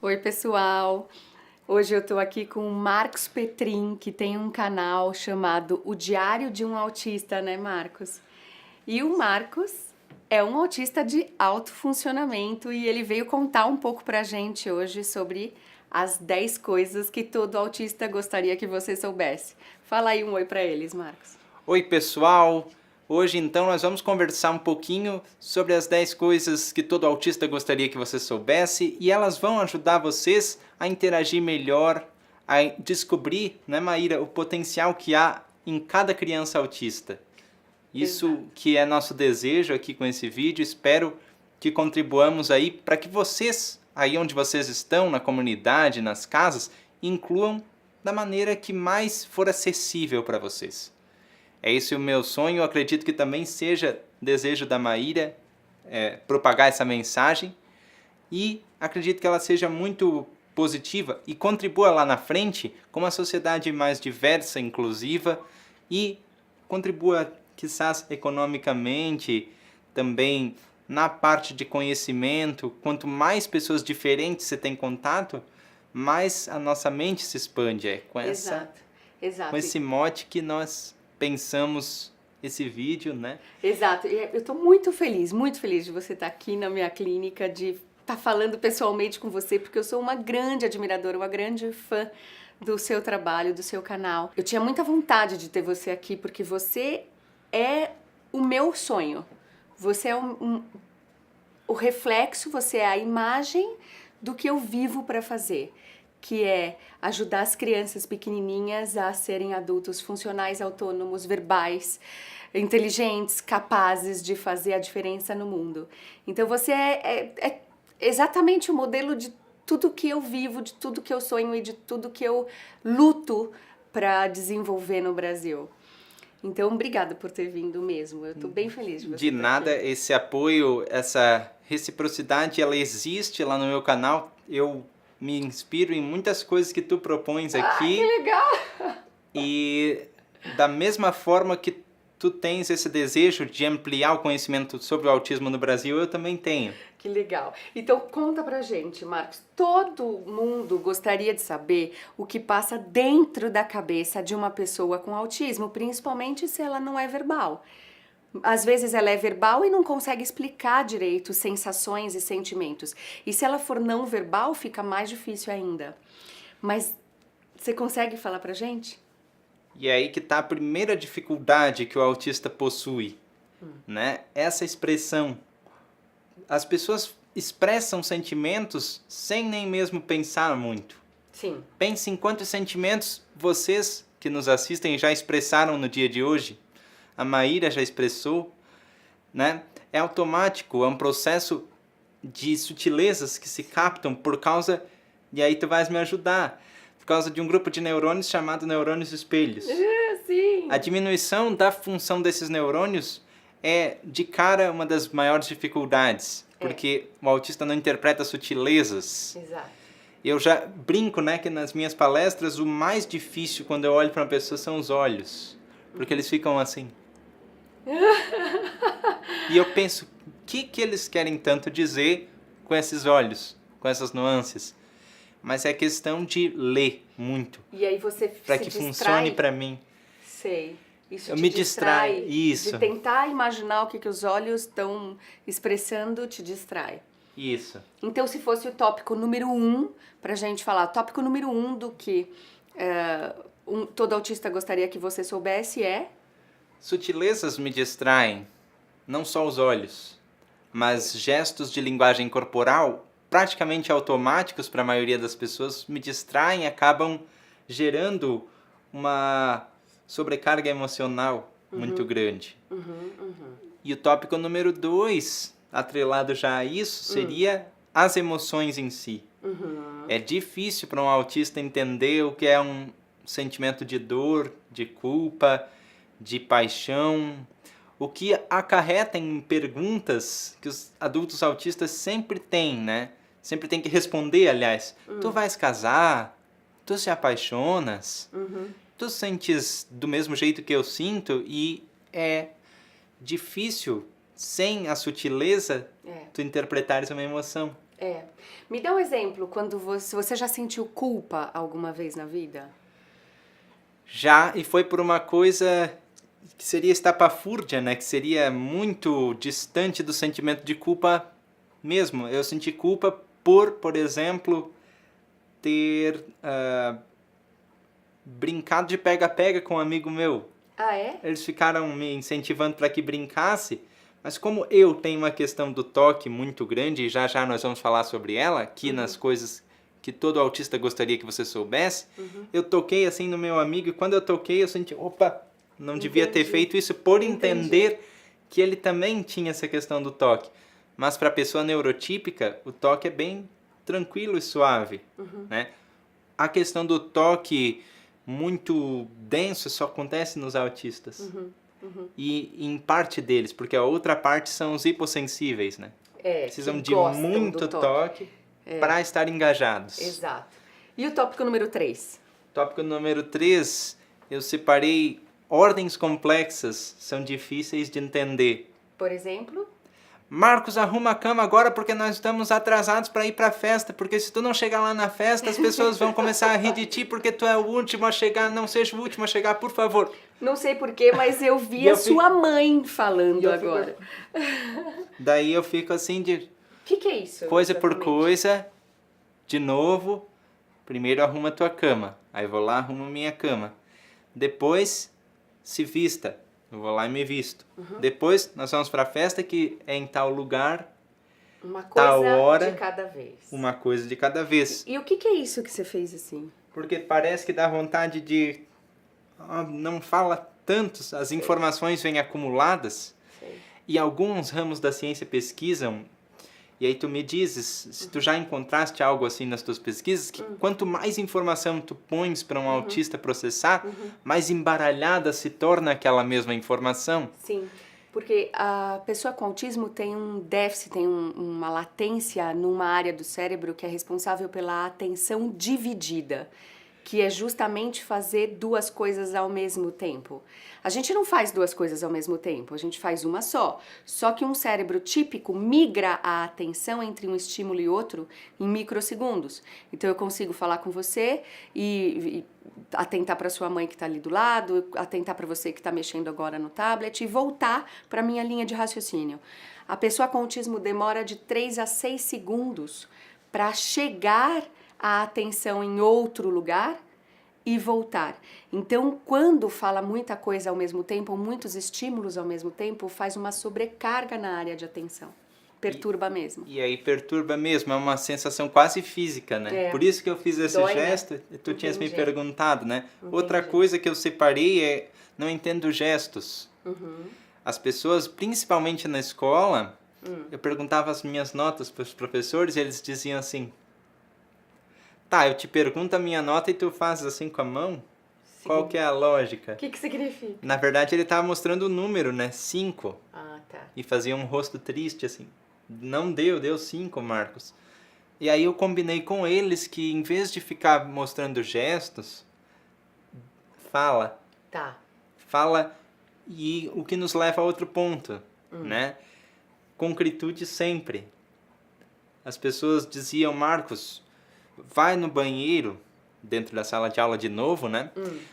Oi, pessoal! Hoje eu tô aqui com o Marcos Petrin, que tem um canal chamado O Diário de um Autista, né, Marcos? E o Marcos é um autista de alto funcionamento e ele veio contar um pouco pra gente hoje sobre as 10 coisas que todo autista gostaria que você soubesse. Fala aí um oi pra eles, Marcos. Oi, pessoal! Hoje então nós vamos conversar um pouquinho sobre as 10 coisas que todo autista gostaria que você soubesse e elas vão ajudar vocês a interagir melhor, a descobrir, né, Maíra, o potencial que há em cada criança autista. Isso Exato. que é nosso desejo aqui com esse vídeo. Espero que contribuamos aí para que vocês, aí onde vocês estão, na comunidade, nas casas, incluam da maneira que mais for acessível para vocês. É esse o meu sonho, eu acredito que também seja desejo da Maíra propagar essa mensagem e acredito que ela seja muito positiva e contribua lá na frente com uma sociedade mais diversa, inclusiva e contribua, quizás, economicamente, também na parte de conhecimento. Quanto mais pessoas diferentes você tem contato, mais a nossa mente se expande. É com Exato. esse mote que nós pensamos esse vídeo, né? Exato, e eu estou muito feliz de você estar aqui na minha clínica, de estar falando pessoalmente com você, porque eu sou uma grande admiradora, uma grande fã do seu trabalho, do seu canal. Eu tinha muita vontade de ter você aqui, porque você é o meu sonho. Você é o reflexo, você é a imagem do que eu vivo para fazer, que é ajudar as crianças pequenininhas a serem adultos funcionais, autônomos, verbais, inteligentes, capazes de fazer a diferença no mundo. Então você é exatamente o modelo de tudo que eu vivo, de tudo que eu sonho e de tudo que eu luto para desenvolver no Brasil. Então, obrigada por ter vindo mesmo. Eu tô bem feliz de você De estar nada, aqui. esse apoio, essa reciprocidade, ela existe lá no meu canal. Eu me inspiro em muitas coisas que tu propões Ah, que aqui legal! e da mesma forma que tu tens esse desejo de ampliar o conhecimento sobre o autismo no Brasil, eu também tenho. Que legal. Então conta pra gente, Marcos. Todo mundo gostaria de saber o que passa dentro da cabeça de uma pessoa com autismo, principalmente se ela não é verbal. Às vezes ela é verbal e não consegue explicar direito sensações e sentimentos. E se ela for não verbal, fica mais difícil ainda. Mas você consegue falar pra gente? E é aí que está a primeira dificuldade que o autista possui, né? Essa expressão. As pessoas expressam sentimentos sem nem mesmo pensar muito. Sim. Pense em quantos sentimentos vocês que nos assistem já expressaram no dia de hoje. A Maíra já expressou, né? É automático, é um processo de sutilezas que se captam por causa, e aí tu vais me ajudar, por causa de um grupo de neurônios chamado neurônios espelhos. Sim. A diminuição da função desses neurônios é, de cara, uma das maiores dificuldades, porque o autista não interpreta sutilezas. Exato. Eu já brinco, né, que nas minhas palestras o mais difícil quando eu olho para uma pessoa são os olhos, porque eles ficam assim. E eu penso, o que eles querem tanto dizer com esses olhos, com essas nuances? Mas é questão de ler muito, E aí você para se que distrai. funcione para mim. Sei. Isso Eu te me distrai. distraio, isso. De tentar imaginar o que os olhos estão expressando te distrai. Isso. Então, se fosse o tópico número 1, pra gente falar, tópico número 1 do que todo autista gostaria que você soubesse é... Sutilezas me distraem, não só os olhos, mas gestos de linguagem corporal praticamente automáticos para a maioria das pessoas me distraem e acabam gerando uma sobrecarga emocional muito grande. E o tópico número 2, atrelado já a isso, seria as emoções em si. É difícil para um autista entender o que é um sentimento de dor, de culpa, de paixão, o que acarreta em perguntas que os adultos autistas sempre têm, né? Sempre tem que responder, aliás. Tu vais casar? Tu se apaixonas? Tu sentes do mesmo jeito que eu sinto? E é difícil, sem a sutileza, tu interpretares uma emoção. É. Me dá um exemplo, quando você já sentiu culpa alguma vez na vida? Já, e foi por uma coisa que seria estapafúrdia, né? Que seria muito distante do sentimento de culpa mesmo. Eu senti culpa por exemplo, ter brincado de pega-pega com um amigo meu. Ah, é? Eles ficaram me incentivando para que brincasse, mas como eu tenho uma questão do toque muito grande, e já já nós vamos falar sobre ela, aqui nas coisas que todo autista gostaria que você soubesse, eu toquei assim no meu amigo, e quando eu toquei eu senti, opa, não devia ter feito isso, por entender que ele também tinha essa questão do toque. Mas para a pessoa neurotípica, o toque é bem tranquilo e suave, né? A questão do toque muito denso só acontece nos autistas. E em parte deles, porque a outra parte são os hipossensíveis, né? Precisam de muito toque para estar engajados. Exato. E o tópico número 3? Tópico número 3, eu separei ordens complexas, são difíceis de entender. Por exemplo? Marcos, arruma a cama agora porque nós estamos atrasados para ir para a festa, porque se tu não chegar lá na festa, as pessoas vão começar a rir de ti porque tu é o último a chegar, não seja o último a chegar, por favor. Não sei porquê, mas eu vi a sua mãe falando agora. Daí eu fico assim de... O que é isso? Coisa por exatamente? coisa, de novo, primeiro arruma a tua cama, aí vou lá, arrumo minha cama. Depois, se vista. Eu vou lá e me visto. Depois, nós vamos para a festa que é em tal lugar, Uma coisa tal hora, de cada vez. uma coisa de cada vez. E o que é isso que você fez assim? Porque parece que dá vontade de... não fala tanto, as informações vêm acumuladas. Sei. E alguns ramos da ciência pesquisam, e aí tu me dizes, se tu já encontraste algo assim nas tuas pesquisas, que quanto mais informação tu pões para um autista processar, mais embaralhada se torna aquela mesma informação. Sim, porque a pessoa com autismo tem um déficit, tem uma latência numa área do cérebro que é responsável pela atenção dividida, que é justamente fazer duas coisas ao mesmo tempo. A gente não faz duas coisas ao mesmo tempo, a gente faz uma só. Só que um cérebro típico migra a atenção entre um estímulo e outro em microsegundos. Então eu consigo falar com você e atentar para sua mãe que está ali do lado, atentar para você que está mexendo agora no tablet e voltar para a minha linha de raciocínio. A pessoa com autismo demora de 3 a 6 segundos para chegar a atenção em outro lugar e voltar. Então, quando fala muita coisa ao mesmo tempo, muitos estímulos ao mesmo tempo, faz uma sobrecarga na área de atenção. Perturba mesmo. E aí perturba mesmo, é uma sensação quase física, né? É. Por isso que eu fiz esse Dói, gesto, né? e tu tinhas me Entendi. perguntado, né? Outra Entendi. coisa que eu separei é, não entendo gestos. As pessoas, principalmente na escola, eu perguntava as minhas notas para os professores e eles diziam assim, tá, eu te pergunto a minha nota e tu fazes assim com a mão? Qual que é a lógica? O que significa? Na verdade, ele estava mostrando o número, né? 5. Ah, tá. E fazia um rosto triste, assim. Não deu 5, Marcos. E aí eu combinei com eles que, em vez de ficar mostrando gestos, fala. Tá. Fala, e o que nos leva a outro ponto, né? Concretude sempre. As pessoas diziam, Marcos, vai no banheiro, dentro da sala de aula de novo, né?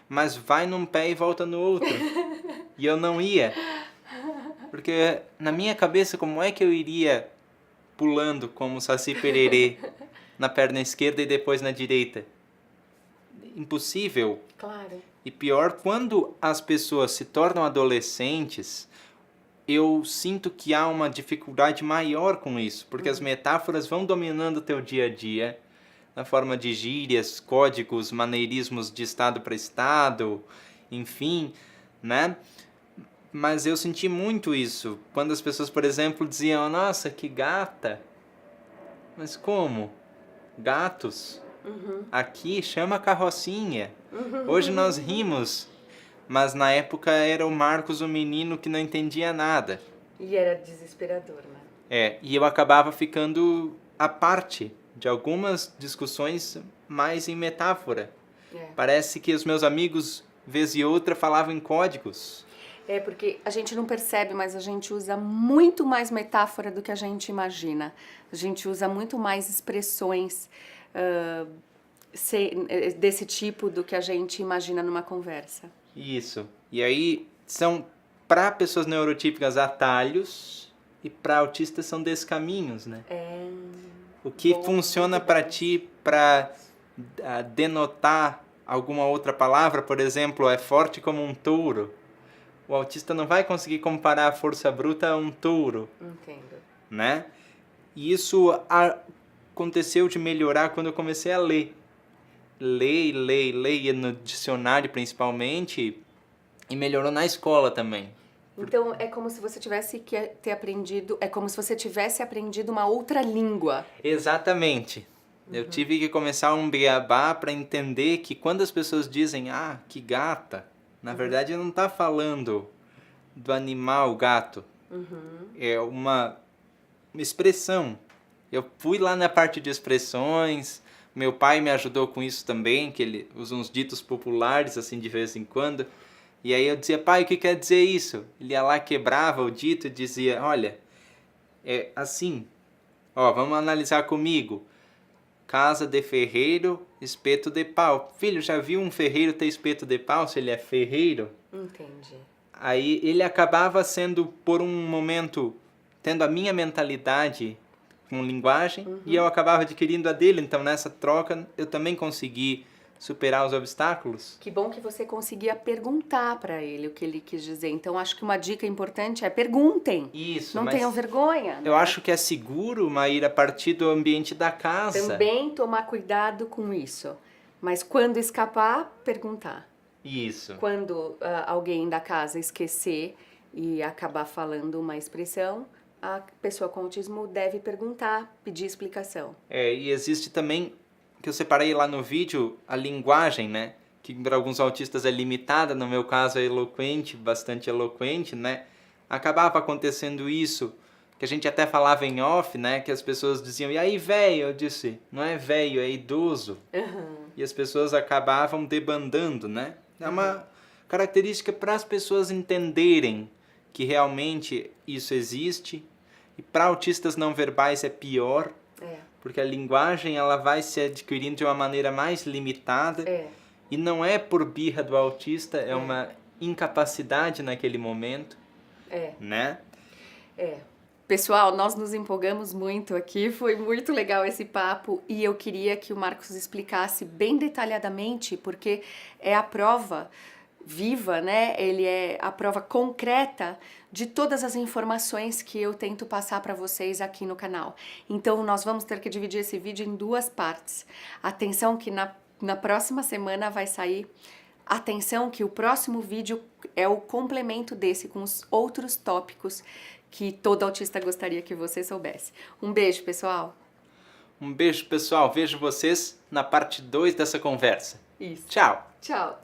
Mas vai num pé e volta no outro. E eu não ia. Porque na minha cabeça, como é que eu iria pulando como Saci Pererê na perna esquerda e depois na direita? Impossível. Claro. E pior, quando as pessoas se tornam adolescentes, eu sinto que há uma dificuldade maior com isso, porque as metáforas vão dominando o teu dia a dia, na forma de gírias, códigos, maneirismos de estado para estado, enfim, né? Mas eu senti muito isso, quando as pessoas, por exemplo, diziam, nossa, que gata. Mas como? Gatos? Aqui chama carrocinha. Hoje nós rimos, mas na época era o Marcos, o menino que não entendia nada. E era desesperador, né? E eu acabava ficando à parte de algumas discussões mais em metáfora. Parece que os meus amigos, vez e outra, falavam em códigos. É porque a gente não percebe, mas a gente usa muito mais metáfora do que a gente imagina. A gente usa muito mais expressões desse tipo do que a gente imagina numa conversa. Isso. E aí são, para pessoas neurotípicas, atalhos, e para autistas são descaminhos, né? O que Bom, funciona muito para bom. ti para denotar alguma outra palavra, por exemplo, é forte como um touro. O autista não vai conseguir comparar a força bruta a um touro, Entendo. né? E isso aconteceu de melhorar quando eu comecei a ler. Ler no dicionário principalmente, e melhorou na escola também. Então é como se você tivesse que ter aprendido, é como se você tivesse aprendido uma outra língua. Exatamente. Eu tive que começar um beabá para entender que quando as pessoas dizem, ah, que gata, na verdade não está falando do animal gato. É uma expressão. Eu fui lá na parte de expressões, meu pai me ajudou com isso também, que ele usa uns ditos populares assim de vez em quando. E aí eu dizia, pai, o que quer dizer isso? Ele ia lá, quebrava o dito e dizia, olha, é assim, ó, vamos analisar comigo. Casa de ferreiro, espeto de pau. Filho, já viu um ferreiro ter espeto de pau se ele é ferreiro? Entendi. Aí ele acabava sendo, por um momento, tendo a minha mentalidade com linguagem e eu acabava adquirindo a dele. Então, nessa troca, eu também consegui superar os obstáculos. Que bom que você conseguia perguntar para ele o que ele quis dizer. Então, acho que uma dica importante é perguntem. Isso, Não mas tenham vergonha. eu acho que é seguro, Maíra, a partir do ambiente da casa. Também tomar cuidado com isso. Mas quando escapar, perguntar. Isso. Quando alguém da casa esquecer e acabar falando uma expressão, a pessoa com autismo deve perguntar, pedir explicação. E existe também, que eu separei lá no vídeo, a linguagem, né? Que para alguns autistas é limitada, no meu caso é eloquente, bastante eloquente, né? Acabava acontecendo isso, que a gente até falava em off, né? Que as pessoas diziam, e aí, velho? Eu disse, não é velho, é idoso. E as pessoas acabavam debandando, né? É uma característica para as pessoas entenderem que realmente isso existe. E para autistas não verbais é pior, porque a linguagem ela vai se adquirindo de uma maneira mais limitada. E não é por birra do autista, é uma incapacidade naquele momento, né? Pessoal, nós nos empolgamos muito aqui, foi muito legal esse papo e eu queria que o Marcos explicasse bem detalhadamente, porque é a prova viva, né? Ele é a prova concreta de todas as informações que eu tento passar para vocês aqui no canal. Então, nós vamos ter que dividir esse vídeo em duas partes. Atenção que na próxima semana vai sair. Atenção que o próximo vídeo é o complemento desse, com os outros tópicos que todo autista gostaria que você soubesse. Um beijo, pessoal! Um beijo, pessoal. Vejo vocês na parte 2 dessa conversa. Isso. Tchau! Tchau!